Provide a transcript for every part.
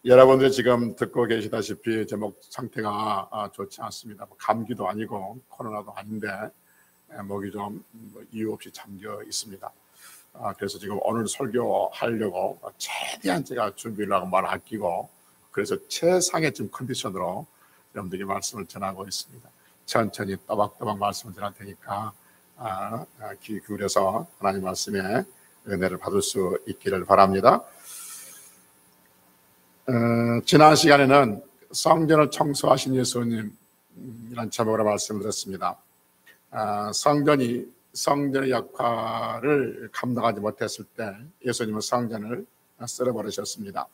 여러분들이 지금 듣고 계시다시피 제 목 상태가 좋지 않습니다. 감기도 아니고 코로나도 아닌데 목이 좀 이유 없이 잠겨 있습니다. 그래서 지금 오늘 설교하려고 최대한 제가 준비를 하고 말을 아끼고 그래서 최상의 지금 컨디션으로 여러분들에게 말씀을 전하고 있습니다. 천천히 또박또박 말씀을 전할 테니까 귀 기울여서 하나님 말씀에 은혜를 받을 수 있기를 바랍니다. 지난 시간에는 성전을 청소하신 예수님이란 제목으로 말씀드렸습니다. 성전의 역할을 감당하지 못했을 때 예수님은 성전을 쓸어버리셨습니다.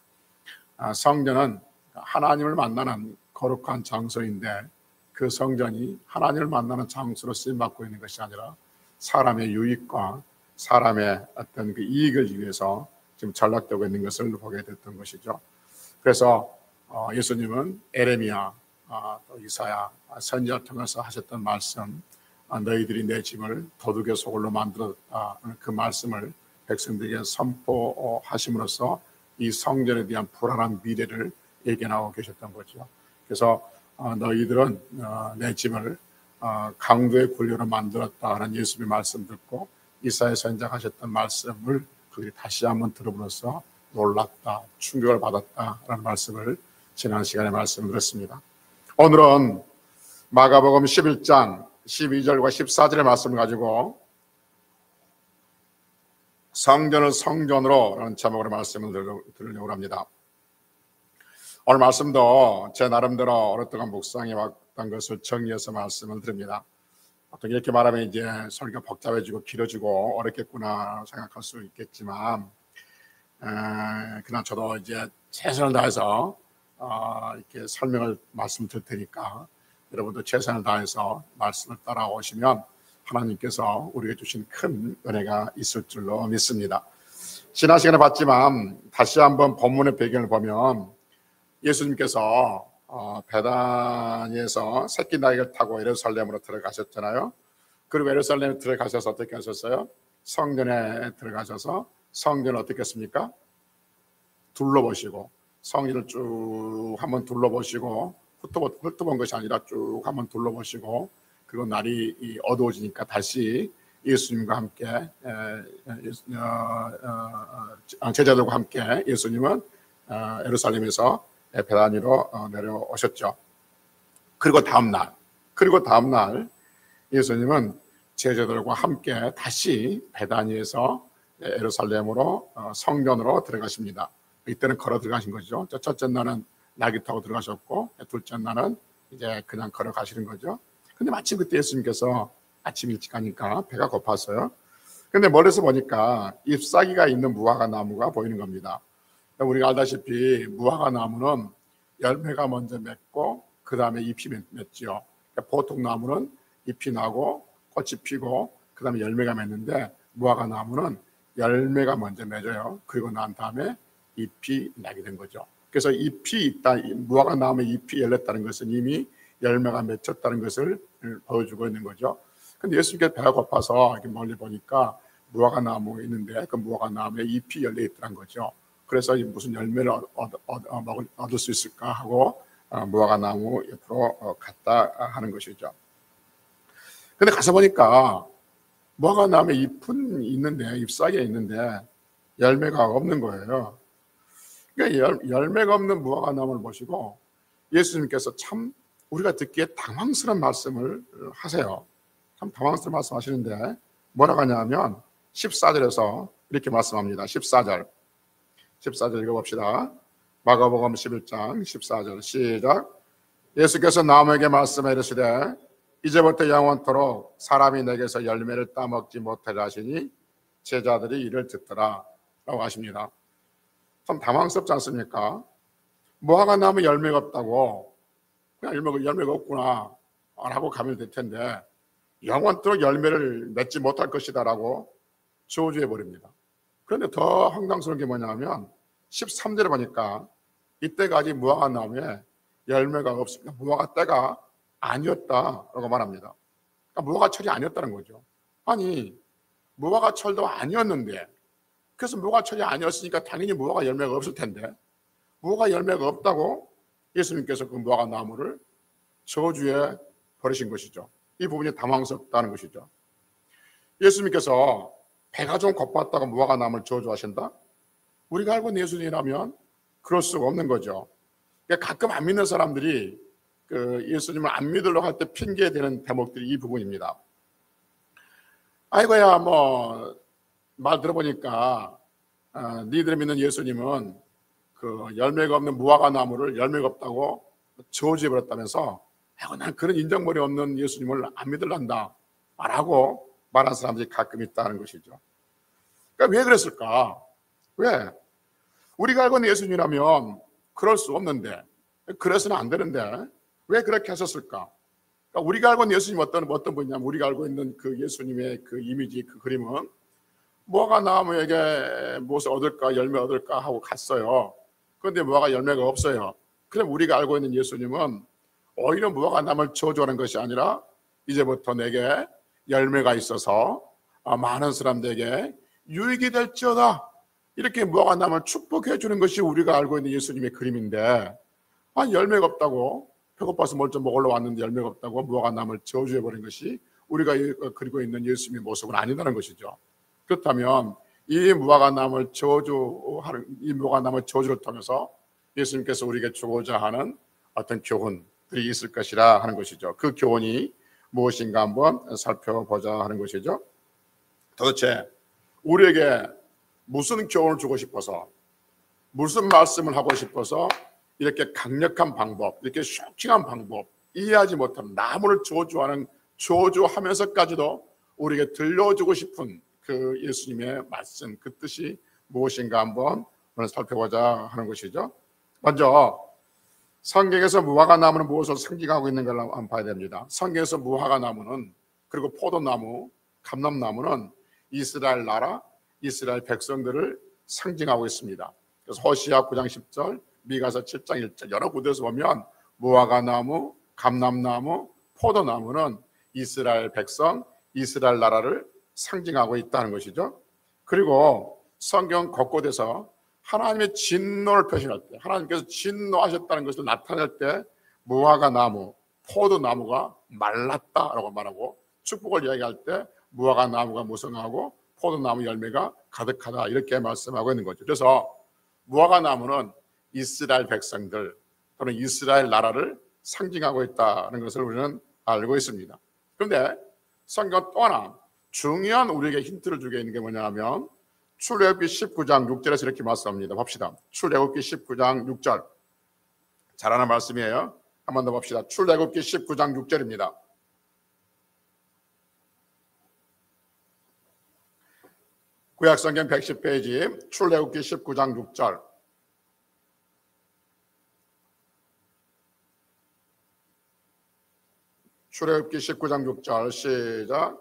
성전은 하나님을 만나는 거룩한 장소인데 그 성전이 하나님을 만나는 장소로 쓰임받고 있는 것이 아니라 사람의 유익과 사람의 어떤 그 이익을 위해서 지금 전락되고 있는 것을 보게 됐던 것이죠. 그래서 예수님은 에레미야, 또 이사야 선지자를 통해서 하셨던 말씀, 너희들이 내 집을 도둑의 소굴로 만들었다, 그 말씀을 백성들에게 선포하심으로써 이 성전에 대한 불안한 미래를 예견하고 계셨던 거죠. 그래서 너희들은 내 집을 강도의 굴려로 만들었다는 예수님의 말씀 듣고 이사야 선지자가 하셨던 말씀을 그들이 다시 한번 들어보면서 놀랐다, 충격을 받았다라는 말씀을 지난 시간에 말씀드렸습니다. 오늘은 마가복음 11장 12절과 14절의 말씀을 가지고 성전을 성전으로 라는 제목으로 말씀을 드리려고 합니다. 오늘 말씀도 제 나름대로 오랫동안 묵상해 왔던 것을 정리해서 말씀을 드립니다. 보통 이렇게 말하면 이제 설교가 복잡해지고 길어지고 어렵겠구나 생각할 수 있겠지만 그러나 저도 이제 최선을 다해서 이렇게 설명을 말씀드릴 테니까 여러분도 최선을 다해서 말씀을 따라오시면 하나님께서 우리에게 주신 큰 은혜가 있을 줄로 믿습니다. 지난 시간에 봤지만 다시 한번 본문의 배경을 보면 예수님께서 베다니에서 새끼 나귀를 타고 예루살렘으로 들어가셨잖아요. 그리고 예루살렘에 들어가셔서 어떻게 하셨어요? 성전에 들어가셔서 성전을 어떻게 했습니까? 둘러보시고 성전을 쭉 한번 둘러보시고 훑어본 것이 아니라 쭉 한번 둘러보시고 그리고 날이 어두워지니까 다시 예수님과 함께 제자들과 함께 예수님은 예루살렘에서 베다니로 내려오셨죠. 그리고 다음날 예수님은 제자들과 함께 다시 베다니에서 예루살렘으로 성전으로 들어가십니다. 이때는 걸어 들어가신 거죠. 첫째 날은 나귀 타고 들어가셨고 둘째 날은 이제 그냥 걸어가시는 거죠. 근데 마침 그때 예수님께서 아침 일찍 가니까 배가 고팠어요. 근데 멀리서 보니까 잎사귀가 있는 무화과 나무가 보이는 겁니다. 우리가 알다시피 무화과 나무는 열매가 먼저 맺고 그 다음에 잎이 맺죠. 보통 나무는 잎이 나고 꽃이 피고 그 다음에 열매가 맺는데 무화과 나무는 열매가 먼저 맺어요. 그리고 난 다음에 잎이 나게 된 거죠. 그래서 잎이 있다, 무화과 나무에 잎이 열렸다는 것은 이미 열매가 맺혔다는 것을 보여주고 있는 거죠. 근데 예수님께서 배가 고파서 이렇게 멀리 보니까 무화과 나무가 있는데 그 무화과 나무에 잎이 열려 있더란 거죠. 그래서 무슨 열매를 얻을 수 있을까 하고 무화과 나무 옆으로 갔다 하는 것이죠. 근데 가서 보니까 무화과 나무에 잎은 있는데 잎사귀가 있는데 열매가 없는 거예요. 그러니까 열매가 없는 무화과 나무를 보시고 예수님께서 참 우리가 듣기에 당황스러운 말씀을 하세요. 참 당황스러운 말씀 하시는데 뭐라고 하냐면 14절에서 이렇게 말씀합니다. 14절 읽어봅시다. 마가복음 11장 14절 시작. 예수께서 나무에게 말씀해 이르시되 이제부터 영원토록 사람이 내게서 열매를 따먹지 못하게 하시니 제자들이 이를 듣더라 라고 하십니다. 참 당황스럽지 않습니까? 무화과 나무 열매가 없다고 그냥 열매가 없구나 라고 가면 될 텐데 영원토록 열매를 맺지 못할 것이다 라고 저주해 버립니다. 그런데 더 황당스러운 게 뭐냐면 13절에 보니까 이때까지 무화과 나무에 열매가 없으니까 무화과 때가 아니었다라고 말합니다. 그러니까 무화과철이 아니었다는 거죠. 아니 무화과철도 아니었는데 그래서 무화과철이 아니었으니까 당연히 무화과 열매가 없을 텐데 무화과 열매가 없다고 예수님께서 그 무화과 나무를 저주에 버리신 것이죠. 이 부분이 당황스럽다는 것이죠. 예수님께서 배가 좀 고팠다고 무화과 나무를 저주하신다? 우리가 알고 있는 예수님이라면 그럴 수가 없는 거죠. 그러니까 가끔 안 믿는 사람들이 그 예수님을 안 믿으려고 할 때 핑계대는 대목들이 이 부분입니다. 아이고야 뭐 말 들어보니까 니들이 믿는 예수님은 그 열매가 없는 무화과 나무를 열매가 없다고 저주해버렸다면서 아이고 난 그런 인정머리 없는 예수님을 안 믿을란다 라고 말하는 사람들이 가끔 있다는 것이죠. 그러니까 왜 그랬을까? 왜? 우리가 알고 있는 예수님이라면 그럴 수 없는데, 그래서는 안 되는데 왜 그렇게 하셨을까? 그러니까 우리가 알고 있는 예수님 어떤 분이냐면, 우리가 알고 있는 그 예수님의 그 이미지, 그 그림은 무화과 나무에게 무엇을 얻을까, 열매 얻을까 하고 갔어요. 그런데 무화과 열매가 없어요. 그럼 우리가 알고 있는 예수님은 오히려 무화과 나무를 저주하는 것이 아니라 이제부터 내게 열매가 있어서 많은 사람들에게 유익이 될지어다, 이렇게 무화과 나무를 축복해 주는 것이 우리가 알고 있는 예수님의 그림인데, 열매가 없다고, 배고파서 뭘 좀 먹으러 왔는데 열매가 없다고 무화과 나무를 저주해 버린 것이 우리가 그리고 있는 예수님의 모습은 아니다는 것이죠. 그렇다면 이 무화과 나무를 저주를 통해서 예수님께서 우리에게 주고자 하는 어떤 교훈들이 있을 것이라 하는 것이죠. 그 교훈이 무엇인가 한번 살펴보자 하는 것이죠. 도대체 우리에게 무슨 교훈을 주고 싶어서, 무슨 말씀을 하고 싶어서 이렇게 강력한 방법, 이렇게 쇼킹한 방법, 이해하지 못하는 나무를 저주하면서까지도 우리에게 들려주고 싶은 그 예수님의 말씀, 그 뜻이 무엇인가 한번 오늘 살펴보자 하는 것이죠. 먼저 성경에서 무화과 나무는 무엇을 상징하고 있는 걸 한번 봐야 됩니다. 성경에서 무화과 나무는, 그리고 포도나무, 감람나무는 이스라엘 나라, 이스라엘 백성들을 상징하고 있습니다. 그래서 호시아 9장 10절, 미가서 7장 1절 여러 구절에서 보면 무화과 나무, 감람나무, 포도나무는 이스라엘 백성, 이스라엘 나라를 상징하고 있다는 것이죠. 그리고 성경 곳곳에서 하나님의 진노를 표현할 때, 하나님께서 진노하셨다는 것을 나타낼 때 무화과 나무, 포도나무가 말랐다라고 말하고, 축복을 이야기할 때 무화과 나무가 무성하고 포도나무 열매가 가득하다, 이렇게 말씀하고 있는 거죠. 그래서 무화과 나무는 이스라엘 백성들 또는 이스라엘 나라를 상징하고 있다는 것을 우리는 알고 있습니다. 그런데 성경 또 하나 중요한 우리에게 힌트를 주게 있는 게 뭐냐면, 출애굽기 19장 6절에서 이렇게 말씀합니다. 봅시다. 출애굽기 19장 6절, 잘하는 말씀이에요. 한 번 더 봅시다. 출애굽기 19장 6절입니다. 구약성경 110페이지 출애굽기 19장 6절. 출애굽기 19장 6절 시작.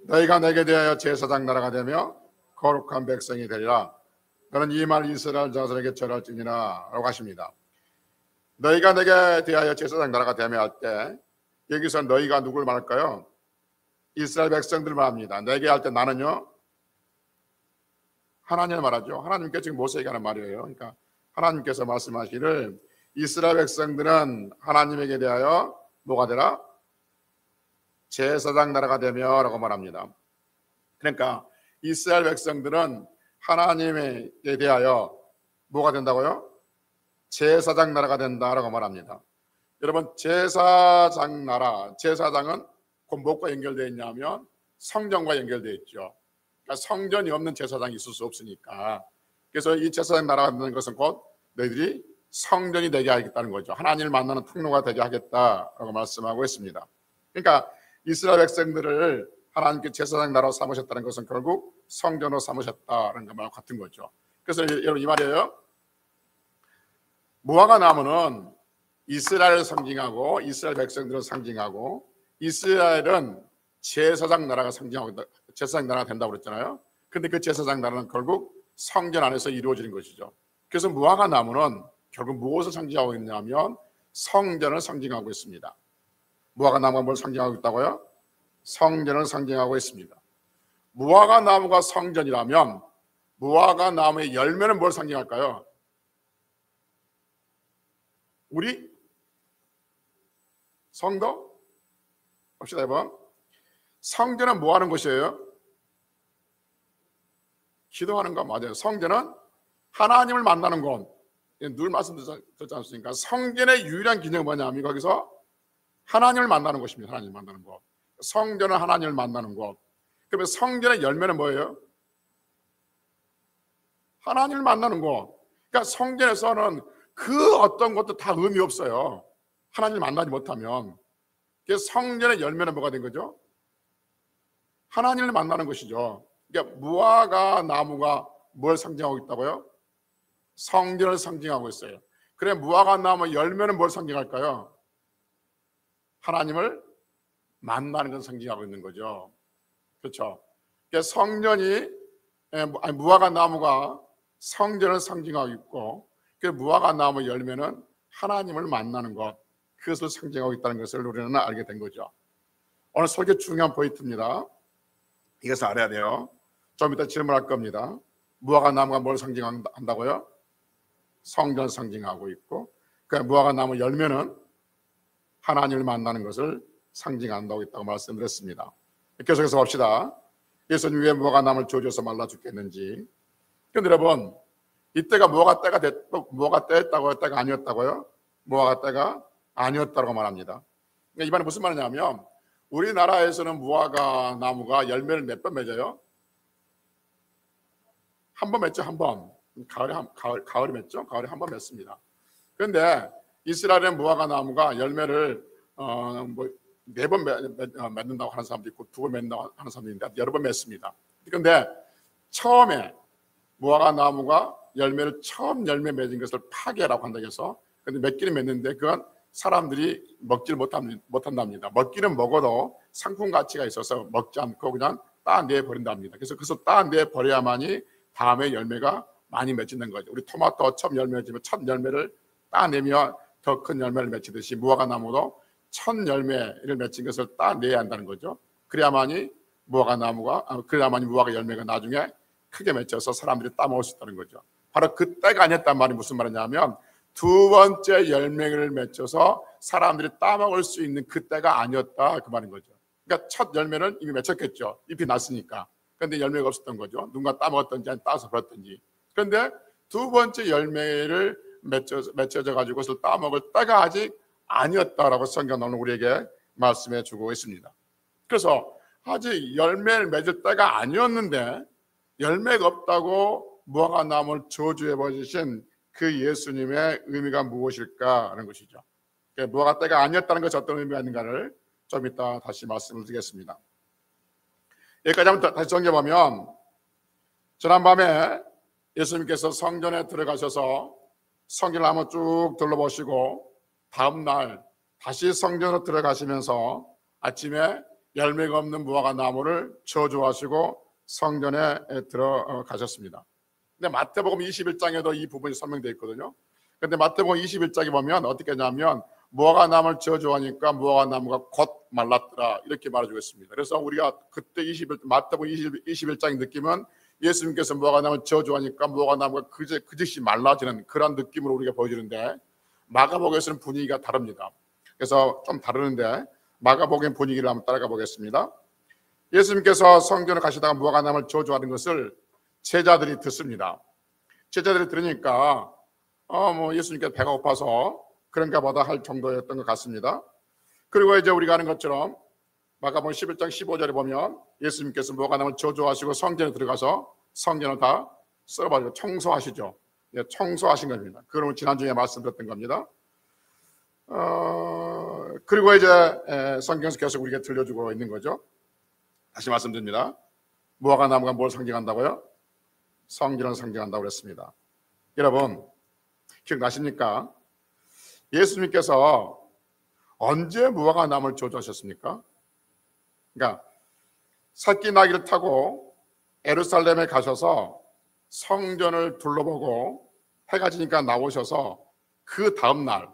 너희가 내게 대하여 제사장 나라가 되며 거룩한 백성이 되리라. 너는 이 말 이스라엘 자손에게 전할지니라 라고 하십니다. 너희가 내게 대하여 제사장 나라가 되며 할 때, 여기서 너희가 누굴 말할까요? 이스라엘 백성들 말합니다. 내게 할 때 나는요, 하나님을 말하죠. 하나님께 지금 모세에게 하는 말이에요. 그러니까 하나님께서 말씀하시기를 이스라엘 백성들은 하나님에게 대하여 뭐가 되라? 제사장 나라가 되며 라고 말합니다. 그러니까 이스라엘 백성들은 하나님에 대하여 뭐가 된다고요? 제사장 나라가 된다라고 말합니다. 여러분, 제사장 나라, 제사장은 곧 무엇과 연결되어 있냐면 성전과 연결되어 있죠. 그러니까 성전이 없는 제사장이 있을 수 없으니까, 그래서 이 제사장 나라가 되는 것은 곧 너희들이 성전이 되게 하겠다는 거죠. 하나님을 만나는 통로가 되게 하겠다라고 말씀하고 있습니다. 그러니까 이스라엘 백성들을 하나님께 제사장 나라로 삼으셨다는 것은 결국 성전으로 삼으셨다는 것과 같은 거죠. 그래서 여러분, 이 말이에요. 무화과 나무는 이스라엘을 상징하고 이스라엘 백성들을 상징하고, 이스라엘은 제사장 나라가 상징하고 제사장 나라가 된다고 그랬잖아요. 그런데 그 제사장 나라는 결국 성전 안에서 이루어지는 것이죠. 그래서 무화과 나무는 결국 무엇을 상징하고 있냐면 성전을 상징하고 있습니다. 무화과 나무가 뭘 상징하고 있다고요? 성전을 상징하고 있습니다. 무화과 나무가 성전이라면 무화과 나무의 열매는 뭘 상징할까요? 우리 성도? 봅시다 여러분. 성전은 뭐 하는 곳이에요? 기도하는 거 맞아요. 성전은 하나님을 만나는 곳. 늘 말씀드렸지 않습니까? 성전의 유일한 기능은 뭐냐면 거기서 하나님을 만나는 곳입니다. 하나님을 만나는 곳. 성전은 하나님을 만나는 곳. 그러면 성전의 열매는 뭐예요? 하나님을 만나는 곳. 그러니까 성전에서는 그 어떤 것도 다 의미 없어요. 하나님을 만나지 못하면. 그래서 성전의 열매는 뭐가 된 거죠? 하나님을 만나는 것이죠. 그러니까 무화과 나무가 뭘 상징하고 있다고요? 성전을 상징하고 있어요. 그래 무화과 나무 열매는 뭘 상징할까요? 하나님을 만나는 걸 상징하고 있는 거죠. 그렇죠? 그러니까 성전이 무화과 나무가 성전을 상징하고 있고 그 무화과 나무 열매는 하나님을 만나는 것, 그것을 상징하고 있다는 것을 우리는 알게 된 거죠. 오늘 설교 중요한 포인트입니다. 이것을 알아야 돼요. 좀 이따 질문할 겁니다. 무화과 나무가 뭘 상징한다고요? 성전을 상징하고 있고 그 무화과 나무 열매는 하나님을 만나는 것을 상징한다고 있다고 말씀드렸습니다. 계속해서 봅시다. 예수님 왜 무화과 나무를 조져서 말라 죽겠는지. 그런데 여러분 이때가 무화과 때가 무화과 때였다고요? 때가 아니었다고요? 무화과 때가 아니었다고 말합니다. 그러니까 이 말은 무슨 말이냐면 우리나라에서는 무화과 나무가 열매를 몇 번 맺어요? 한 번 맺죠. 한 번. 가을에 맺죠. 가을에 한 번 맺습니다. 그런데 이스라엘의 무화과 나무가 열매를 네 번 맺는다고 하는 사람도 있고 두 번 맺는다고 하는 사람도 있는데 여러 번 맺습니다. 그런데 처음에 무화과 나무가 열매를 처음 열매 맺은 것을 파괴라고 한다고 해서 근데 맺기는 맺는데 그건 사람들이 먹지를 못한답니다. 먹기는 먹어도 상품 가치가 있어서 먹지 않고 그냥 따내 버린답니다. 그래서 그것을 따내 버려야만이 다음에 열매가 많이 맺히는 거죠. 우리 토마토 처음 열매 맺으면 첫 열매를 따내면 더 큰 열매를 맺히듯이 무화과 나무도 첫 열매를 맺힌 것을 따내야 한다는 거죠. 그래야만이 무화과 열매가 나중에 크게 맺혀서 사람들이 따먹을 수 있다는 거죠. 바로 그때가 아니었단 말이 무슨 말이냐면 두 번째 열매를 맺혀서 사람들이 따먹을 수 있는 그때가 아니었다 그 말인 거죠. 그러니까 첫 열매는 이미 맺혔겠죠. 잎이 났으니까. 그런데 열매가 없었던 거죠. 누군가 따먹었든지 아니면 따서 버렸든지. 그런데 두 번째 열매를 맺혀져 가지고 그것을 따먹을 때가 아직 아니었다라고 성경은 우리에게 말씀해 주고 있습니다. 그래서 아직 열매를 맺을 때가 아니었는데 열매가 없다고 무화과 나무를 저주해 버리신 그 예수님의 의미가 무엇일까 하는 것이죠. 무화과 때가 아니었다는 것이 어떤 의미가 있는가를 좀 이따 다시 말씀을 드리겠습니다. 여기까지 한번 다시 정리해보면 지난밤에 예수님께서 성전에 들어가셔서 성전을 한번 쭉 둘러보시고 다음날 다시 성전으로 들어가시면서 아침에 열매가 없는 무화과 나무를 저주하시고 성전에 들어가셨습니다. 근데 마태복음 21장에도 이 부분이 설명되어 있거든요. 근데 마태복음 21장에 보면 어떻게 하냐면 무화과 나무를 저주하니까 무화과 나무가 곧 말랐더라 이렇게 말해주고 있습니다. 그래서 우리가 그때 마태복음 21장의 느낌은 예수님께서 무화과 나무를 저주하니까 무화과 나무가 그 즉시 말라지는 그런 느낌으로 우리가 보여지는데 마가복음에서는 분위기가 다릅니다. 그래서 좀 다르는데 마가복음 분위기를 한번 따라가 보겠습니다. 예수님께서 성전을 가시다가 무화과 나무를 저주하는 것을 제자들이 듣습니다. 제자들이 들으니까 예수님께서 배가 고파서 그런가 보다 할 정도였던 것 같습니다. 그리고 이제 우리가 아는 것처럼 마가복음 11장 15절에 보면 예수님께서 무화과 나무를 저주하시고 성전에 들어가서 성전을 다 썰어버리고 청소하시죠. 청소하신 겁니다. 그걸 지난주에 말씀드렸던 겁니다. 그리고 이제 성경에서 계속 우리에게 들려주고 있는 거죠. 다시 말씀드립니다. 무화과 나무가 뭘 상징한다고요? 성전을 상징한다고 그랬습니다. 여러분 기억나십니까? 예수님께서 언제 무화과 나무를 저주하셨습니까? 그러니까 새끼 나귀를 타고 예루살렘에 가셔서 성전을 둘러보고 해가 지니까 나오셔서 그 다음 날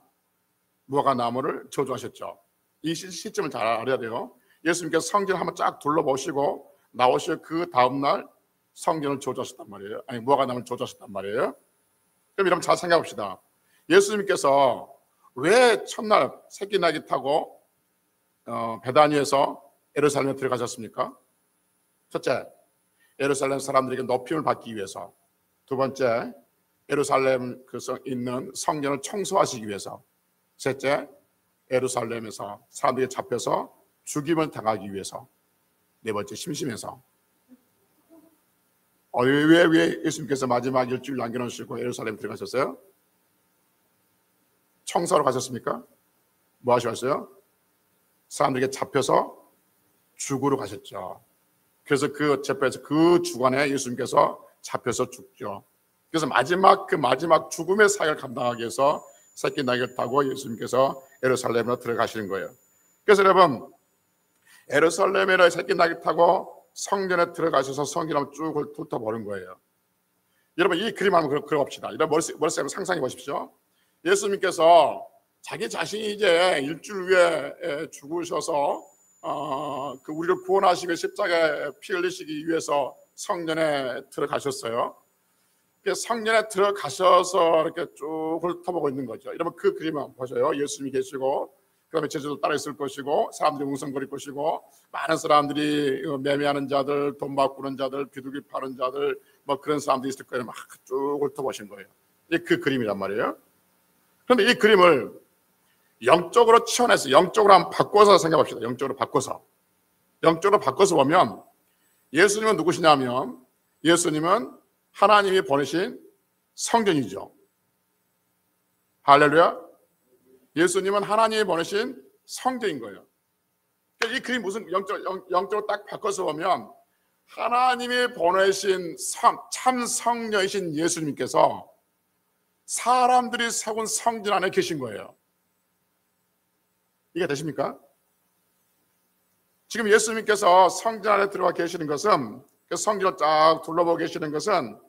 무화과 나무를 저주하셨죠. 이 시점을 잘 알아야 돼요. 예수님께서 성전을 한번 쫙 둘러보시고 나오시고 그 다음 날 성전을 저주하셨단 말이에요. 무화과 나무를 저주하셨단 말이에요. 그럼 여러분 잘 생각해 봅시다. 예수님께서 왜 첫날 새끼 나귀 타고 베다니에서 예루살렘에 들어가셨습니까? 첫째, 예루살렘 사람들에게 높임을 받기 위해서. 두 번째, 예루살렘 있는 성전을 청소하시기 위해서. 셋째, 예루살렘에서 사람들이 잡혀서 죽임을 당하기 위해서. 네 번째, 심심해서. 왜 예수님께서 마지막 일주일 남겨놓으시고 예루살렘 들어가셨어요? 청소하러 가셨습니까? 뭐 하셨어요? 사람들에게 잡혀서 죽으러 가셨죠. 그래서 그 재판에서 그 주간에 예수님께서 잡혀서 죽죠. 그래서 마지막 죽음의 사역을 감당하기 위해서 새끼 나귀를 타고 예수님께서 예루살렘으로 들어가시는 거예요. 그래서 여러분, 예루살렘에 새끼 나귀 타고 성전에 들어가셔서 성전을 쭉 훑어보는 거예요. 여러분, 이 그림 한번 그려봅시다. 이런 머릿속에 상상해 보십시오. 예수님께서 자기 자신이 이제 일주일 후에 죽으셔서 우리를 구원하시고 십자가에 피 흘리시기 위해서 성전에 들어가셨어요. 성전에 들어가셔서 이렇게 쭉 훑어보고 있는 거죠. 여러분, 그 그림 한번 보셔요. 예수님이 계시고, 그 다음에 제자도 따라 있을 것이고, 사람들이 웅성거릴 것이고, 많은 사람들이 매매하는 자들, 돈 바꾸는 자들, 비둘기 파는 자들, 뭐 그런 사람들이 있을 거예요. 막 쭉 훑어보신 거예요. 이게 그 그림이란 말이에요. 그런데 이 그림을 영적으로 치워내서 영적으로 한번 바꿔서 생각합시다. 영적으로 바꿔서 보면 예수님은 누구시냐면, 예수님은 하나님이 보내신 성전이죠. 할렐루야. 예수님은 하나님이 보내신 성전인 거예요. 이 그림 무슨 영적으로 딱 바꿔서 보면 하나님이 보내신 참 성녀이신 예수님께서 사람들이 세운 성전 안에 계신 거예요. 이게 되십니까? 지금 예수님께서 성전 안에 들어가 계시는 것은, 그 성전을 쫙 둘러보고 계시는 것은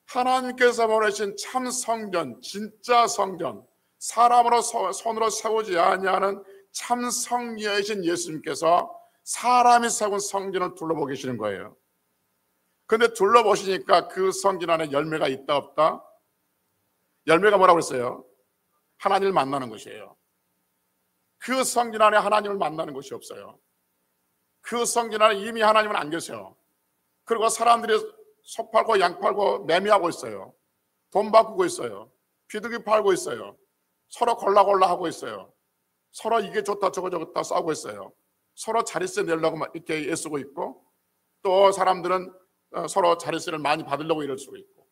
하나님께서 보내신 참 성전, 진짜 성전, 사람으로 손으로 세우지 아니하는 참 성녀이신 예수님께서 사람이 세운 성전을 둘러보고 계시는 거예요. 그런데 둘러보시니까 그 성전 안에 열매가 있다 없다? 열매가 뭐라고 그랬어요? 하나님을 만나는 것이에요. 그 성전 안에 하나님을 만나는 것이 없어요. 그 성전 안에 이미 하나님은 안 계세요. 그리고 사람들이 소 팔고 양 팔고 매매하고 있어요. 돈 바꾸고 있어요. 비둘기 팔고 있어요. 서로 골라 하고 있어요. 서로 이게 좋다 저거 좋다 싸우고 있어요. 서로 자릿세 내려고 이렇게 애쓰고 있고, 또 사람들은 서로 자릿세를 많이 받으려고 이럴 수가 있고.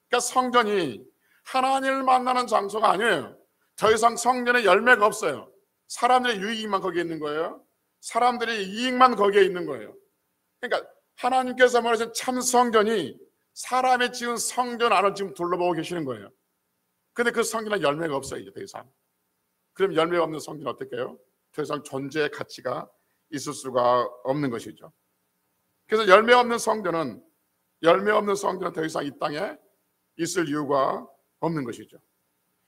그러니까 성전이 하나님을 만나는 장소가 아니에요. 더 이상 성전에 열매가 없어요. 사람들의 유익만 거기에 있는 거예요. 사람들의 이익만 거기에 있는 거예요. 그러니까 하나님께서 말하신 참 성전이 사람이 지은 성전 안을 지금 둘러보고 계시는 거예요. 근데 그 성전에 열매가 없어요, 이제 더 이상. 그럼 열매가 없는 성전은 어떻게 해요? 더 이상 존재의 가치가 있을 수가 없는 것이죠. 그래서 열매 없는 성전은 더 이상 이 땅에 있을 이유가 없는 것이죠.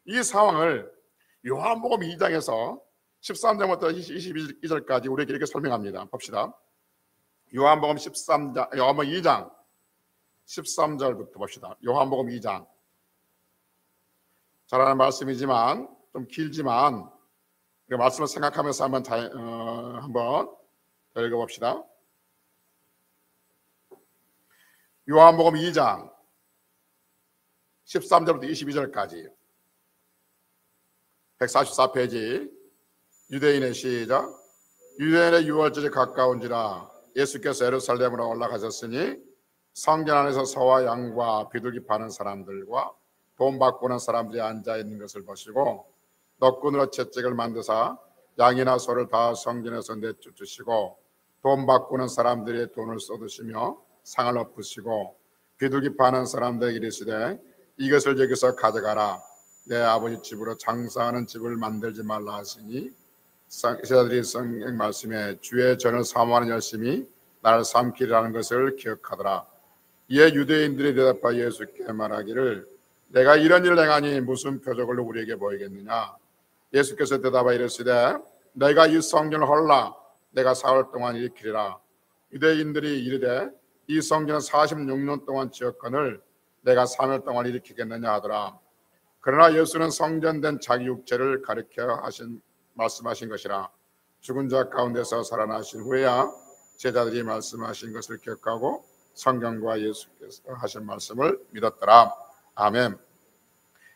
이 상황을 요한복음 2장에서 13장부터 22절까지 우리에게 이렇게 설명합니다. 봅시다. 요한복음 2장 13절부터 봅시다. 요한복음 2장. 잘하는 말씀이지만 좀 길지만 그 말씀을 생각하면서 한번 읽어봅시다. 요한복음 2장 13절부터 22절까지 144페이지. 유대인의 시작. 유대인의 유월절이 가까운지라 예수께서 예루살렘으로 올라가셨으니 성전 안에서 소와 양과 비둘기 파는 사람들과 돈 바꾸는 사람들이 앉아있는 것을 보시고 넋군으로 채찍을 만드사 양이나 소를 다 성전에서 내쫓으시고 돈 바꾸는 사람들이 돈을 쏟으시며 상을 엎으시고 비둘기 파는 사람들에게 이르시되 이것을 여기서 가져가라. 내 아버지 집으로 장사하는 집을 만들지 말라 하시니 제자들이 성경 말씀에 주의 전을 사모하는 열심히 나를 삼키리라는 것을 기억하더라. 이에 유대인들이 대답하여 예수께 말하기를 내가 이런 일을 행하니 무슨 표적을 우리에게 보이겠느냐. 예수께서 대답하여 이르시되 내가 이 성전을 헐라 내가 사흘 동안 일으키리라. 유대인들이 이르되 이 성전은 46년 동안 지었거늘 내가 3일 동안 일으키겠느냐 하더라. 그러나 예수는 성전된 자기 육체를 가리켜 말씀하신 것이라. 죽은 자 가운데서 살아나신 후에야 제자들이 말씀하신 것을 기억하고 성경과 예수께서 하신 말씀을 믿었더라. 아멘.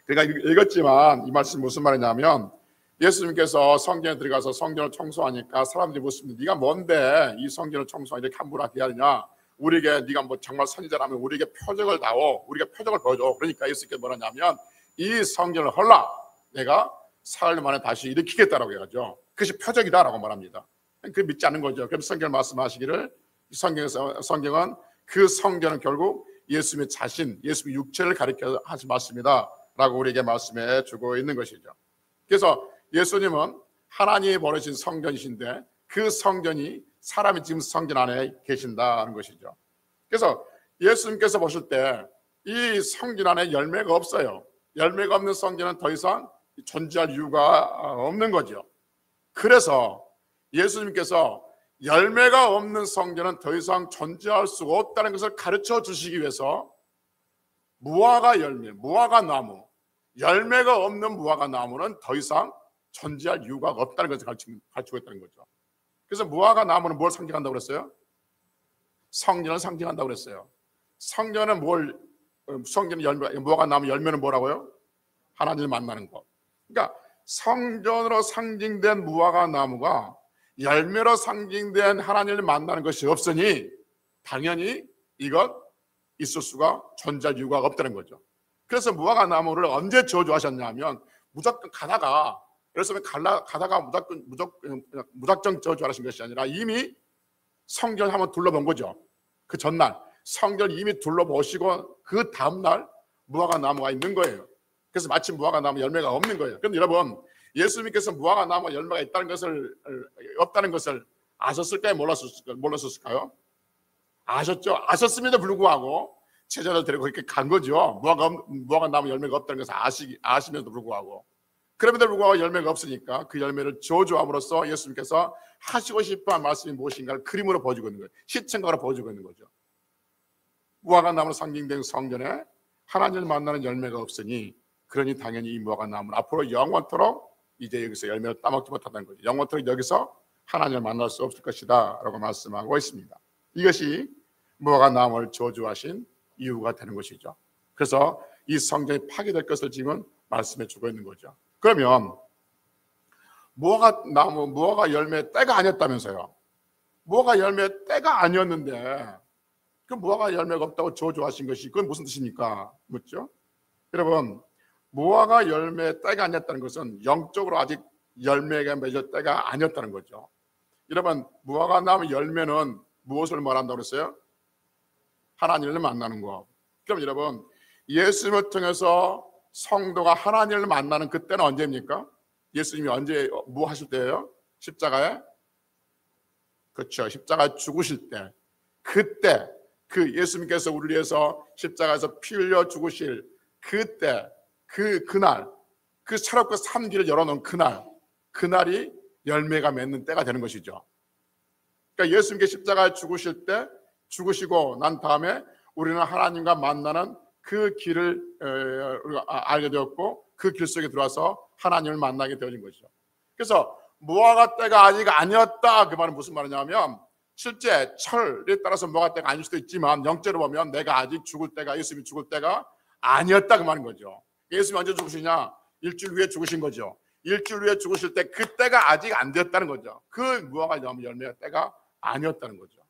그러니까 읽었지만 이 말씀 무슨 말이냐면, 예수님께서 성전에 들어가서 성전을 청소하니까 사람들이 묻습니다. 네가 뭔데 이 성전을 청소하니 이렇게 함부로 하냐? 우리에게 네가 뭐 정말 선지자라면 우리에게 표적을 다오, 우리가 표적을 보여줘. 그러니까 예수님께서 뭐라냐면, 이 성전을 헐라, 내가 사흘 만에 다시 일으키겠다라고 해가지고 그것이 표적이다라고 말합니다. 그 믿지 않는 거죠. 그럼 성경을 말씀하시기를, 성경은 그 성전은 결국 예수님의 자신, 예수님의 육체를 가리켜 하신 말씀이다 라고 우리에게 말씀해 주고 있는 것이죠. 그래서 예수님은 하나님이 버리신 성전이신데 그 성전이 사람이 지금 성전 안에 계신다는 것이죠. 그래서 예수님께서 보실 때 이 성전 안에 열매가 없어요. 열매가 없는 성전은 더 이상 존재할 이유가 없는 거죠. 그래서 예수님께서 열매가 없는 성전은 더 이상 존재할 수가 없다는 것을 가르쳐 주시기 위해서 무화과 열매, 무화과 나무, 열매가 없는 무화과 나무는 더 이상 존재할 이유가 없다는 것을 가르치고 있다는 거죠. 그래서 무화과 나무는 뭘 상징한다고 그랬어요? 성전을 상징한다고 그랬어요. 성전은 성전의 열매, 무화과 나무 열매는 뭐라고요? 하나님을 만나는 것. 그러니까 성전으로 상징된 무화과 나무가 열매로 상징된 하나님을 만나는 것이 없으니 당연히 이건 있을 수가, 존재할 이유가 없다는 거죠. 그래서 무화과 나무를 언제 저주하셨냐면, 무조건 가다가, 그래서 가다가 무작정 저주하신 것이 아니라 이미 성전을 한번 둘러본 거죠. 그 전날 성전을 이미 둘러보시고 그 다음날 무화과 나무가 있는 거예요. 그래서 마침 무화과 나무 열매가 없는 거예요. 그런데 여러분, 예수님께서 무화과 나무 열매가 없다는 것을 아셨을까요? 몰랐을까요? 아셨죠? 아셨음에도 불구하고 제자들 데리고 이렇게 간 거죠. 무화과 나무 열매가 없다는 것을 아시면서도 불구하고. 그럼에도 불구하고 열매가 없으니까 그 열매를 저주함으로써 예수님께서 하시고 싶어한 말씀이 무엇인가를 그림으로 보여주고 있는 거예요. 시청각으로 보여주고 있는 거죠. 무화과 나무로 상징된 성전에 하나님을 만나는 열매가 없으니, 그러니 당연히 이 무화과 나무는 앞으로 영원토록 이제 여기서 열매를 따먹지 못한다는 거죠. 영원토록 여기서 하나님을 만날 수 없을 것이다 라고 말씀하고 있습니다. 이것이 무화과 나무를 저주하신 이유가 되는 것이죠. 그래서 이 성전이 파괴될 것을 지금 말씀해 주고 있는 거죠. 그러면 무화과 열매 때가 아니었다면서요. 무화과 열매 때가 아니었는데 그 무화과 열매가 없다고 저주하신 것이, 그건 무슨 뜻입니까? 묻죠. 여러분, 무화과 열매 때가 아니었다는 것은 영적으로 아직 열매가 맺을 때가 아니었다는 거죠. 여러분, 무화과 나무 열매는 무엇을 말한다고 그랬어요? 하나님을 만나는 거. 그럼 여러분, 예수님을 통해서 성도가 하나님을 만나는 그때는 언제입니까? 예수님이 언제 뭐 하실 때예요? 십자가에? 그렇죠. 십자가에 죽으실 때. 그때 그 예수님께서 우리를 위해서 십자가에서 피 흘려 죽으실 그때, 그날, 그 새롭게 산 길을 열어놓은 그날이 열매가 맺는 때가 되는 것이죠. 그러니까 예수님께 십자가에 죽으실 때, 죽으시고 난 다음에 우리는 하나님과 만나는 그 길을 알게 되었고 그 길 속에 들어와서 하나님을 만나게 되어진 것이죠. 그래서 무화과 때가 아직 아니었다, 그 말은 무슨 말이냐면, 실제 철에 따라서 무화과 때가 아닐 수도 있지만 영적으로 보면 내가 아직 예수님이 죽을 때가 아니었다, 그 말인 거죠. 예수님이 언제 죽으시냐? 일주일 후에 죽으신 거죠. 일주일 후에 죽으실 때 그때가 아직 안 되었다는 거죠. 그 무화과 열매가 때가 아니었다는 거죠.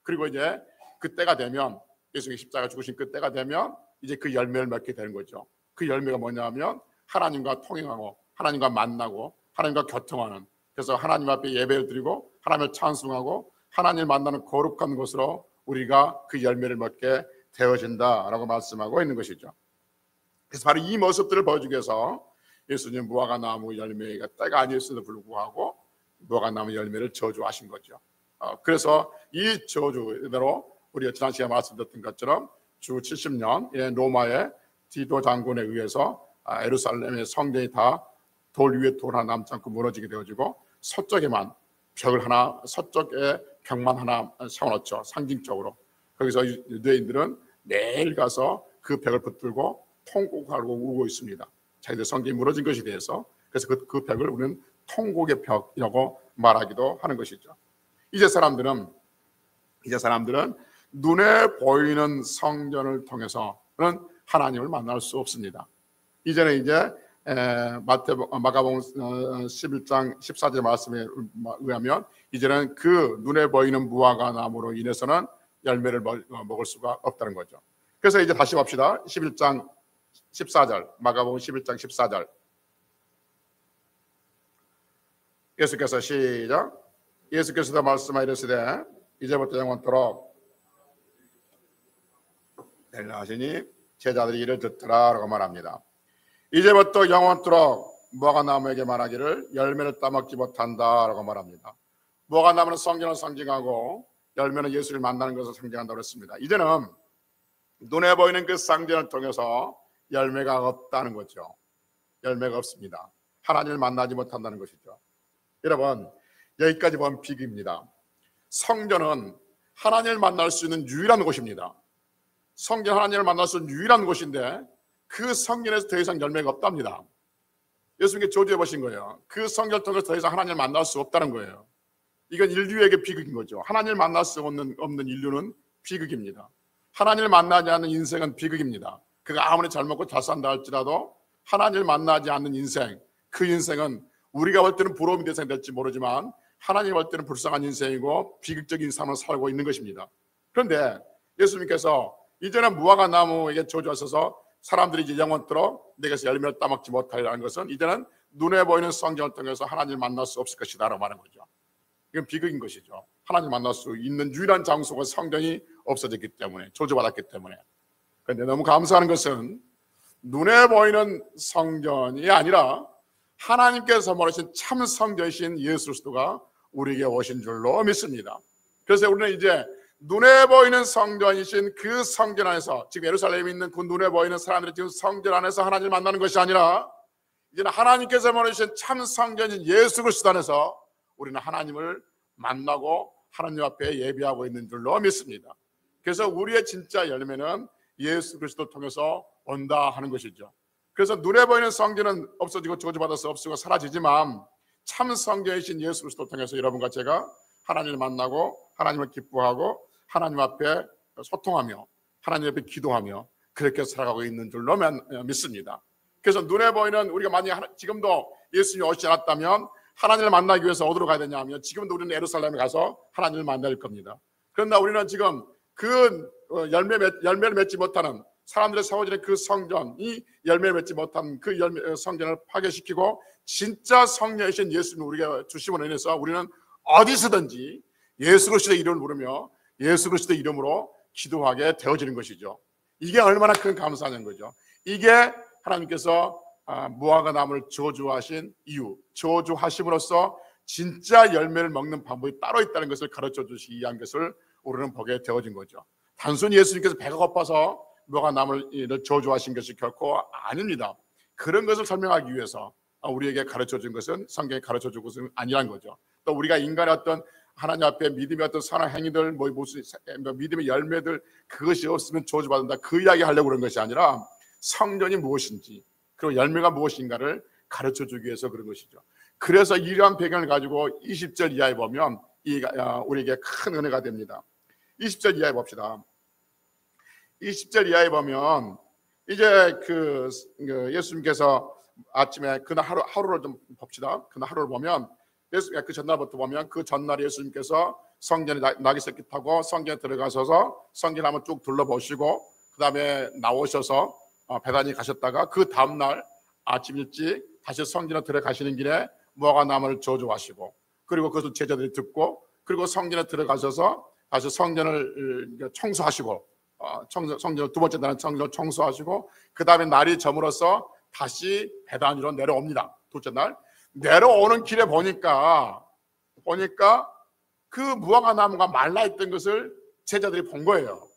그리고 이제 그때가 되면, 예수님이 십자가 죽으신 그때가 되면 이제 그 열매를 맺게 되는 거죠. 그 열매가 뭐냐면 하나님과 통행하고 하나님과 만나고 하나님과 교통하는, 그래서 하나님 앞에 예배를 드리고 하나님을 찬송하고 하나님을 만나는 거룩한 곳으로 우리가 그 열매를 먹게 되어진다라고 말씀하고 있는 것이죠. 그래서 바로 이 모습들을 보여주기 위해서 예수님 무화과 나무 열매가 때가 아니었음에도 불구하고 무화과 나무 열매를 저주하신 거죠. 그래서 이 저주대로 우리가 지난 시간에 말씀드렸던 것처럼 주 70년 로마의 디도 장군에 의해서 예루살렘의 성전이 다 돌 위에 돌 하나 남지 않고 무너지게 되어지고 서쪽에만 서쪽에 벽만 하나 세워놓죠. 상징적으로. 거기서 유대인들은 매일 가서 그 벽을 붙들고 통곡하고 우고 있습니다. 자기들 성경이 무너진 것에 대해서. 그래서 그 벽을 우리는 통곡의 벽이라고 말하기도 하는 것이죠. 이제 사람들은 눈에 보이는 성전을 통해서는 하나님을 만날 수 없습니다. 이제는 이제 마가복음 11장 14절 말씀에 의하면 이제는 그 눈에 보이는 무화과 나무로 인해서는 열매를 먹을 수가 없다는 거죠. 그래서 이제 다시 봅시다. 11장 14절, 마가복음 11장 14절. 예수께서 시작. 예수께서도 말씀하시되 이제부터 영원토록 되려 하시니 제자들이 이를 듣더라라고 말합니다. 이제부터 영원토록 무화과나무에게 말하기를 열매를 따먹지 못한다라고 말합니다. 무화과나무는 성전을 상징하고 열매는 예수를 만나는 것을 상징한다고 했습니다. 이제는 눈에 보이는 그 상징을 통해서 열매가 없다는 거죠. 열매가 없습니다. 하나님을 만나지 못한다는 것이죠. 여러분, 여기까지 보면 비극입니다. 성전은 하나님을 만날 수 있는 유일한 곳입니다. 성전 하나님을 만날 수 있는 유일한 곳인데 그 성전에서 더 이상 열매가 없답니다. 예수님께 조주해 보신 거예요. 그 성전을 통해서 더 이상 하나님을 만날 수 없다는 거예요. 이건 인류에게 비극인 거죠. 하나님을 만날 수 없는 인류는 비극입니다. 하나님을 만나지 않는 인생은 비극입니다. 그가 아무리 잘 먹고 잘 산다 할지라도 하나님을 만나지 않는 인생, 그 인생은 우리가 볼 때는 부러움이 대상이 될지 모르지만 하나님 볼 때는 불쌍한 인생이고 비극적인 삶을 살고 있는 것입니다. 그런데 예수님께서 이제는 무화과 나무에게 조주하셔서 사람들이 이제 영원토록 내게서 열매를 따먹지 못하리라는 것은 이제는 눈에 보이는 성전을 통해서 하나님을 만날 수 없을 것이다 라고 말하는 거죠. 이건 비극인 것이죠. 하나님 만날 수 있는 유일한 장소가 성전이 없어졌기 때문에, 조주받았기 때문에. 그런데 너무 감사한 것은 눈에 보이는 성전이 아니라 하나님께서 보내신 참 성전이신 예수 그리스도가 우리에게 오신 줄로 믿습니다. 그래서 우리는 이제 눈에 보이는 성전이신 그 성전 안에서, 지금 예루살렘에 있는 그 눈에 보이는 사람들이 지금 성전 안에서 하나님을 만나는 것이 아니라 이제는 하나님께서 보내주신 참 성전인 예수 그리스도 안에서 우리는 하나님을 만나고 하나님 앞에 예배하고 있는 줄로 믿습니다. 그래서 우리의 진짜 열매는 예수 그리스도를 통해서 온다 하는 것이죠. 그래서 눈에 보이는 성전은 없어지고 저주받아서 없어지고 사라지지만 참 성전이신 예수 그리스도를 통해서 여러분과 제가 하나님을 만나고 하나님을 기뻐하고 하나님 앞에 소통하며 하나님 앞에 기도하며 그렇게 살아가고 있는 줄로 믿습니다. 그래서 눈에 보이는 우리가 만약 지금도 예수님이 오시지 않았다면 하나님을 만나기 위해서 어디로 가야 되냐 하면 지금도 우리는 예루살렘에 가서 하나님을 만날 겁니다. 그러나 우리는 지금 그 열매를 맺지 못하는 사람들의 세워지는 그 성전이 열매를 맺지 못한 그 성전을 파괴시키고 진짜 성령이신 예수님을 우리가 주심으로 인해서 우리는 어디서든지 예수 그리스도의 이름을 부르며 예수 그리스도의 이름으로 기도하게 되어지는 것이죠. 이게 얼마나 큰 감사한 거죠. 이게 하나님께서 무화과 나무를 저주하신 이유, 저주하심으로써 진짜 열매를 먹는 방법이 따로 있다는 것을 가르쳐 주시기 위한 것을 우리는 보게 되어진 거죠. 단순히 예수님께서 배가 고파서 무화과 나무를 저주하신 것이 결코 아닙니다. 그런 것을 설명하기 위해서 우리에게 가르쳐 준 것은 성경에 가르쳐 준 것은 아니란 거죠. 또 우리가 인간의 어떤 하나님 앞에 믿음의 어떤 선한 행위들, 무슨 믿음의 열매들 그것이 없으면 저주받는다 그 이야기 하려고 그런 것이 아니라 성전이 무엇인지 그리고 열매가 무엇인가를 가르쳐 주기 위해서 그런 것이죠. 그래서 이러한 배경을 가지고 20절 이하에 보면 우리에게 큰 은혜가 됩니다. 20절 이하에 봅시다. 20절 이하에 보면 이제 그 예수님께서 아침에 그날 하루를 좀 봅시다. 그날 하루를 보면 그 전날부터 보면 그 전날에 예수님께서 성전에 나귀새끼 타고 성전에 들어가셔서 성전 한번 쭉 둘러보시고 그 다음에 나오셔서 베다니 가셨다가 그 다음날 아침 일찍 다시 성전에 들어가시는 길에 무화과 나무를 저주하시고 그리고 그것을 제자들이 듣고 그리고 성전에 들어가셔서 다시 성전을 청소하시고 성전 두 번째 날은 성전을 청소하시고 그 다음에 날이 저물어서 다시 베다니로 내려옵니다. 둘째 날 내려오는 길에 보니까 그 무화과 나무가 말라있던 것을 제자들이 본 거예요.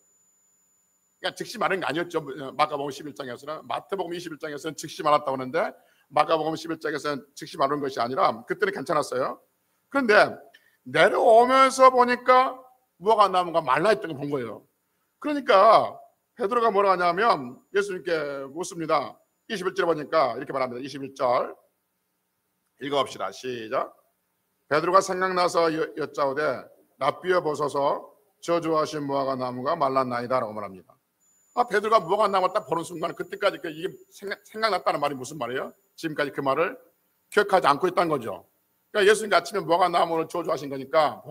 그러니까 즉시 마른 게 아니었죠. 마가복음 11장에서는 마태복음 21장에서는 즉시 말았다고 하는데 마가복음 11장에서는 즉시 마른 것이 아니라 그때는 괜찮았어요. 그런데 내려오면서 보니까 무화과 나무가 말라있던 걸 본 거예요. 그러니까 베드로가 뭐라 하냐면 예수님께 묻습니다. 21절에 보니까 이렇게 말합니다. 21절 읽어봅시다. 시작. 베드로가 생각나서 여짜오되 납비어 벗어서 저주하신 무화과 나무가 말랐나이다 라고 말합니다. 베드로가 무화과 나무를 딱 보는 순간 그때까지 이게 생각났다는 말이 무슨 말이에요? 지금까지 그 말을 기억하지 않고 있다는 거죠. 그러니까 예수님이 아침에 무화과 나무를 저주하신 거니까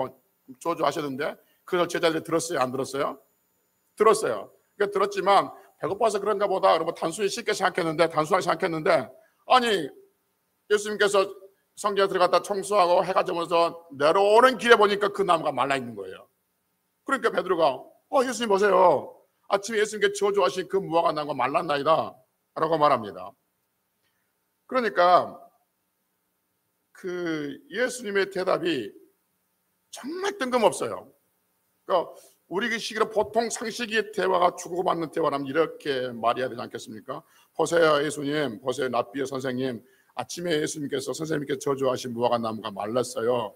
저주하셨는데 그걸 제자들이 들었어요? 안 들었어요? 들었어요. 그러니까 들었지만 배고파서 그런가 보다 그러고 단순히 쉽게 생각했는데 단순하게 생각했는데 아니 예수님께서 성전에 들어갔다 청소하고 해가 지면서 내려오는 길에 보니까 그 나무가 말라 있는 거예요. 그러니까 베드로가 예수님 보세요. 아침에 예수님께 저주하신 그 무화과 나무가 말랐나이다 라고 말합니다. 그러니까 그 예수님의 대답이 정말 뜬금없어요. 그러니까 우리 시기로 보통 상식의 대화가 주고받는 대화라면 이렇게 말해야 되지 않겠습니까? 보세요 예수님, 보세요 납비의 선생님, 아침에 예수님께서 선생님께서 저주하신 무화과 나무가 말랐어요.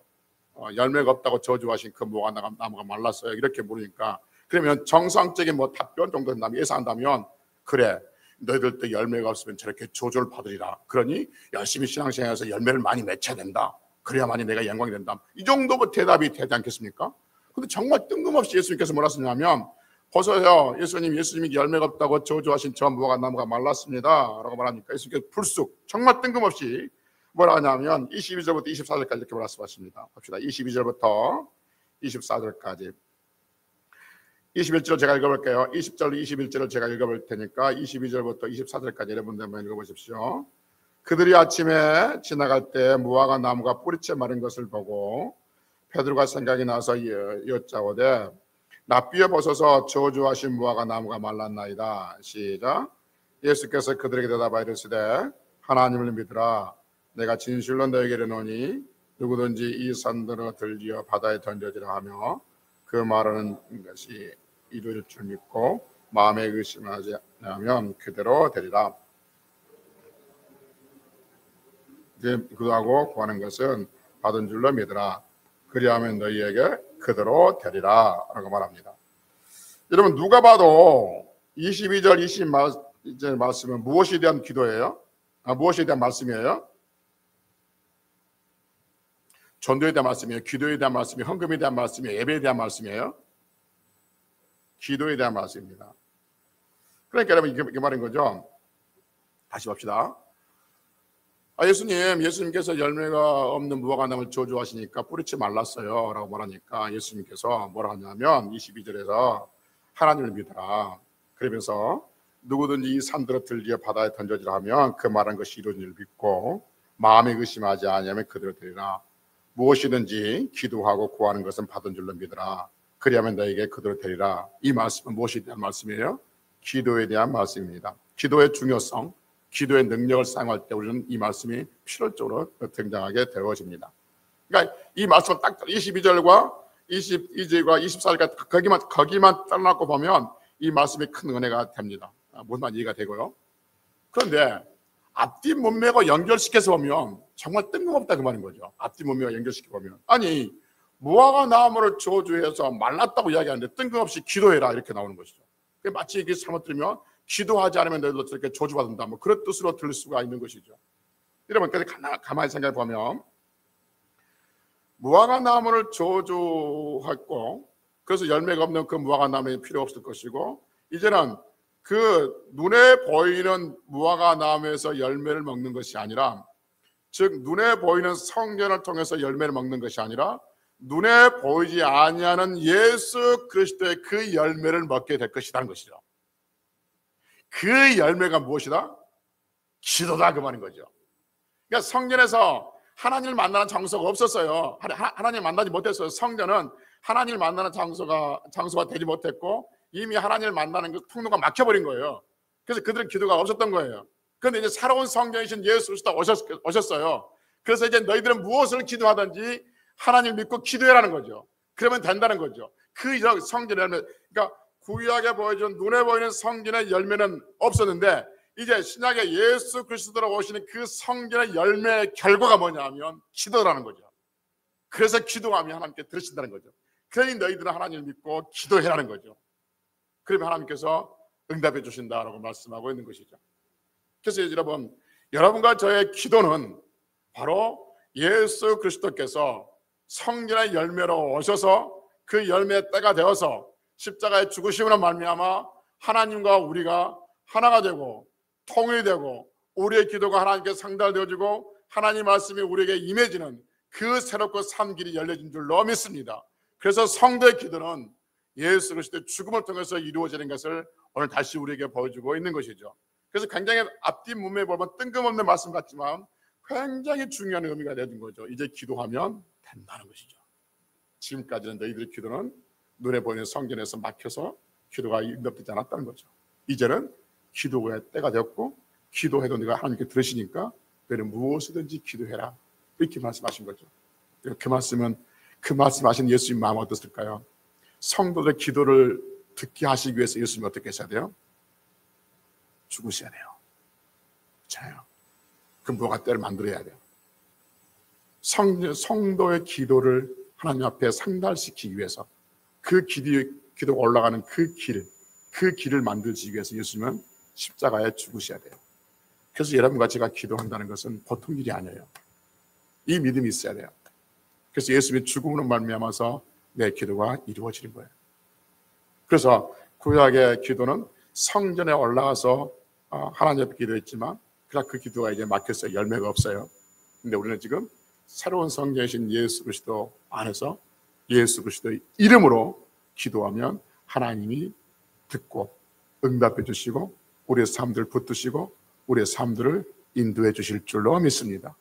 열매가 없다고 저주하신 그 무화과 나무가 말랐어요. 이렇게 물으니까 그러면 정상적인 답변 정도 예상한다면 그래 너희들 때 열매가 없으면 저렇게 저주를 받으리라. 그러니 열심히 신앙생활에서 열매를 많이 맺혀야 된다. 그래야만이 내가 영광이 된다. 이 정도 대답이 되지 않겠습니까? 근데 정말 뜬금없이 예수님께서 뭐라 하셨냐면 보세요 예수님이 열매가 없다고 저주하신 저 무화과 나무가 말랐습니다 라고 말하니까 예수님께서 불쑥 정말 뜬금없이 뭐라 하냐면 22절부터 24절까지 이렇게 말씀하십니다. 봅시다. 22절부터 24절까지 21절 제가 읽어볼게요. 20절 21절을 제가 읽어볼 테니까 22절부터 24절까지 여러분들 한번 읽어보십시오. 그들이 아침에 지나갈 때 무화과 나무가 뿌리째 마른 것을 보고 베드로가 생각이 나서 여짜오되 납비어 벗어서 저주하신 무화과 나무가 말랐나이다. 시작. 예수께서 그들에게 대답하여 이르시되 하나님을 믿으라. 내가 진실로 너에게 이르노니 누구든지 이 산들을 들지어 바다에 던져지라 하며 그 말하는 것이 이룰 줄 믿고 마음에 의심하지 않으면 그대로 되리라. 기도하고 구하는 것은 받은 줄로 믿으라. 그리하면 너희에게 그대로 되리라 라고 말합니다. 여러분 누가 봐도 22절 20절 말씀은 무엇에 대한 기도예요? 무엇에 대한 말씀이에요? 전도에 대한 말씀이에요? 기도에 대한 말씀이에요? 헌금에 대한 말씀이에요? 예배에 대한 말씀이에요? 기도에 대한 말씀입니다. 그러니까 여러분 이게 말인 거죠. 다시 봅시다. 예수님께서 열매가 없는 무화과 나무를 저주하시니까 뿌리치 말랐어요 라고 말하니까 예수님께서 뭐라 하냐면 22절에서 하나님을 믿어라. 그러면서 누구든지 이 산들을 들지어 바다에 던져지라 하면 그 말한 것이 이루어진 줄 믿고 마음에 의심하지 않으면 그대로 되리라. 무엇이든지 기도하고 구하는 것은 받은 줄로 믿으라. 그리하면 너에게 그대로 되리라. 이 말씀은 무엇에 대한 말씀이에요? 기도에 대한 말씀입니다. 기도의 중요성, 기도의 능력을 사용할 때 우리는 이 말씀이 필연적으로 등장하게 되어집니다. 그러니까 이 말씀을 딱 22절과 22절과 24절까지 거기만 잘라놓고 보면 이 말씀이 큰 은혜가 됩니다. 무슨 말 이해가 되고요. 그런데 앞뒤 문맥을 연결시켜서 보면 정말 뜬금없다 그 말인 거죠. 앞뒤 문맥을 연결시켜 보면 아니 무화과 나무를 저주해서 말랐다고 이야기하는데 뜬금없이 기도해라 이렇게 나오는 것이죠. 마치 이게 잘못 들으면 기도하지 않으면 너희들 저렇게 저주받는다 그런 뜻으로 들릴 수가 있는 것이죠. 여러분 가만히 생각해 보면 무화과 나무를 저주했고 그래서 열매가 없는 그 무화과 나무는 필요 없을 것이고 이제는 그 눈에 보이는 무화과 나무에서 열매를 먹는 것이 아니라 즉 눈에 보이는 성전을 통해서 열매를 먹는 것이 아니라 눈에 보이지 아니하는 예수 그리스도의 그 열매를 먹게 될 것이라는 것이죠. 그 열매가 무엇이다? 기도다 그 말인 거죠. 그러니까 성전에서 하나님을 만나는 장소가 없었어요. 하나님을 만나지 못했어요. 성전은 하나님을 만나는 장소가 되지 못했고 이미 하나님을 만나는 그 통로가 막혀버린 거예요. 그래서 그들은 기도가 없었던 거예요. 그런데 이제 새로운 성전이신 예수 그리스도 오셨어요. 그래서 이제 너희들은 무엇을 기도하든지 하나님 믿고 기도해라는 거죠. 그러면 된다는 거죠. 그 성전의 열매, 그러니까 구약에 보여준 눈에 보이는 성전의 열매는 없었는데 이제 신약에 예수 그리스도로 오시는 그 성전의 열매의 결과가 뭐냐면 기도라는 거죠. 그래서 기도하면 하나님께 들으신다는 거죠. 그러니 너희들은 하나님을 믿고 기도해라는 거죠. 그러면 하나님께서 응답해 주신다라고 말씀하고 있는 것이죠. 그래서 여러분, 여러분과 저의 기도는 바로 예수 그리스도께서 성전의 열매로 오셔서 그 열매의 때가 되어서 십자가의 죽으심으로 말미암아 하나님과 우리가 하나가 되고 통일이 되고 우리의 기도가 하나님께 상달되어지고 하나님 말씀이 우리에게 임해지는 그 새롭고 산 길이 열려진 줄로 믿습니다. 그래서 성도의 기도는 예수 그리스도의 죽음을 통해서 이루어지는 것을 오늘 다시 우리에게 보여주고 있는 것이죠. 그래서 굉장히 앞뒤 문맥에 보면 뜬금없는 말씀 같지만 굉장히 중요한 의미가 되는 거죠. 이제 기도하면 된다는 것이죠. 지금까지는 너희들의 기도는 눈에 보이는 성전에서 막혀서 기도가 응답되지 않았다는 거죠. 이제는 기도의 때가 되었고 기도해도 네가 하나님께 들으시니까 너희는 무엇이든지 기도해라, 이렇게 말씀하신 거죠. 그 말씀하신 예수님 마음 어떻을까요? 성도들의 기도를 듣게 하시기 위해서 예수님이 어떻게 하셔야 돼요? 죽으셔야 돼요. 자요. 그 무화과 때를 만들어야 돼요. 성도의 기도를 하나님 앞에 상달시키기 위해서 그 기도가 올라가는 그 길을 만들기 위해서 예수님은 십자가에 죽으셔야 돼요. 그래서 여러분과 제가 기도한다는 것은 보통 일이 아니에요. 이 믿음이 있어야 돼요. 그래서 예수님의 죽음으로 말미암아서 내 기도가 이루어지는 거예요. 그래서 구약의 기도는 성전에 올라가서 하나님 앞에 기도했지만 그 기도가 이제 막혔어요. 열매가 없어요. 근데 우리는 지금 새로운 성전이신 예수 그리스도 안에서 예수 그리스도의 이름으로 기도하면 하나님이 듣고 응답해 주시고 우리의 삶들을 붙드시고 우리의 삶들을 인도해 주실 줄로 믿습니다.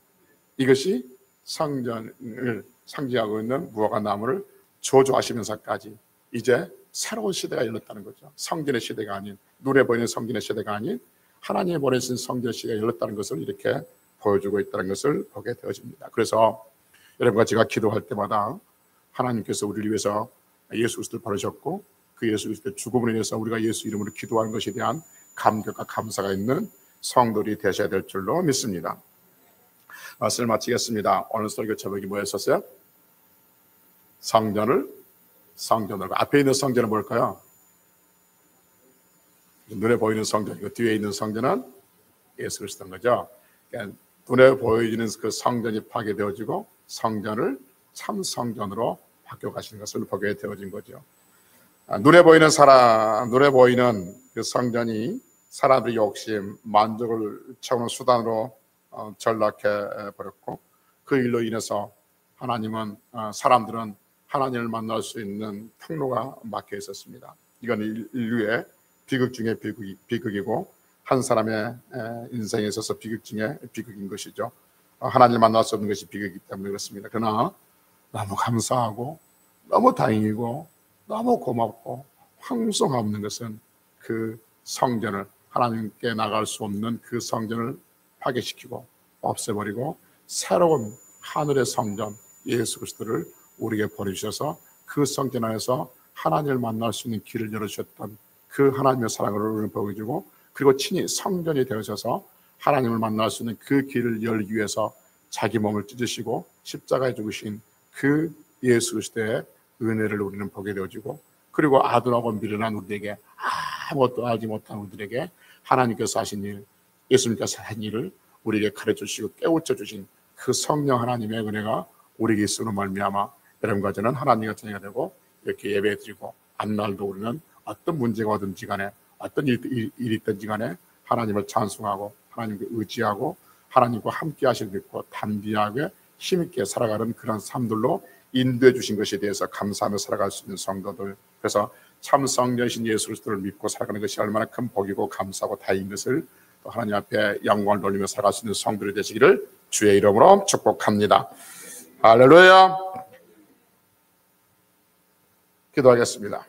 이것이 성전을 상징하고 있는 무화과 나무를 저주하시면서까지 이제 새로운 시대가 열렸다는 거죠. 성전의 시대가 아닌, 눈에 보이는 성전의 시대가 아닌 하나님이 보내신 성전의 시대가 열렸다는 것을 이렇게 보여주고 있다는 것을 보게 되어집니다. 그래서 여러분과 제가 기도할 때마다 하나님께서 우리를 위해서 예수 그리스도를 보내셨고 그 예수 그리스도의 죽음으로 인해서 우리가 예수 이름으로 기도하는 것에 대한 감격과 감사가 있는 성도들이 되셔야 될 줄로 믿습니다. 말씀을 마치겠습니다. 오늘 설교 제목이 뭐였었어요? 성전을 앞에 있는 성전은 뭘까요? 눈에 보이는 성전이고 뒤에 있는 성전은 예수 그리스도인 거죠. 그러니까 눈에 보이는 그 성전이 파괴되어지고 성전을 참 성전으로 바뀌어가시는 것을 보게 되어진 거죠. 눈에 보이는 그 성전이 사람들의 욕심, 만족을 채우는 수단으로 전락해 버렸고 그 일로 인해서 사람들은 하나님을 만날 수 있는 통로가 막혀 있었습니다. 이건 인류의 비극 중에 비극이고 한 사람의 인생에 있어서 비극 중에 비극인 것이죠. 하나님을 만날 수 없는 것이 비극이기 때문에 그렇습니다. 그러나 너무 감사하고 너무 다행이고 너무 고맙고 황송함 없는 것은 그 성전을, 하나님께 나갈 수 없는 그 성전을 파괴시키고 없애버리고 새로운 하늘의 성전 예수 그리스도를 우리에게 보내주셔서 그 성전 안에서 하나님을 만날 수 있는 길을 열어주셨던 그 하나님의 사랑을 우리는 보여주고 그리고 친히 성전이 되어셔서 하나님을 만날 수 있는 그 길을 열기 위해서 자기 몸을 찢으시고 십자가에 죽으신 그 예수 그리스도의 은혜를 우리는 보게 되어지고 그리고 아둔하고 미련한 우리에게 아무것도 알지 못한 우리들에게 하나님께서 하신 일, 예수님께서 한 일을 우리에게 가르쳐주시고 깨우쳐 주신 그 성령 하나님의 은혜가 우리에게 있으므로 말미암아 여러분과 저는 하나님과 자녀가 되고 이렇게 예배드리고 앞날도 우리는 어떤 문제가 오든지 간에 어떤 일이 있든지 간에 하나님을 찬송하고 하나님께 의지하고 하나님과 함께 하실 믿고 담대하게 힘있게 살아가는 그런 삶들로 인도해 주신 것에 대해서 감사하며 살아갈 수 있는 성도들, 그래서 참 성전이신 예수 그리스도를 믿고 살아가는 것이 얼마나 큰 복이고 감사하고 다행인 것을 또 하나님 앞에 영광을 돌리며 살아갈 수 있는 성도들이 되시기를 주의 이름으로 축복합니다. 할렐루야. 기도하겠습니다.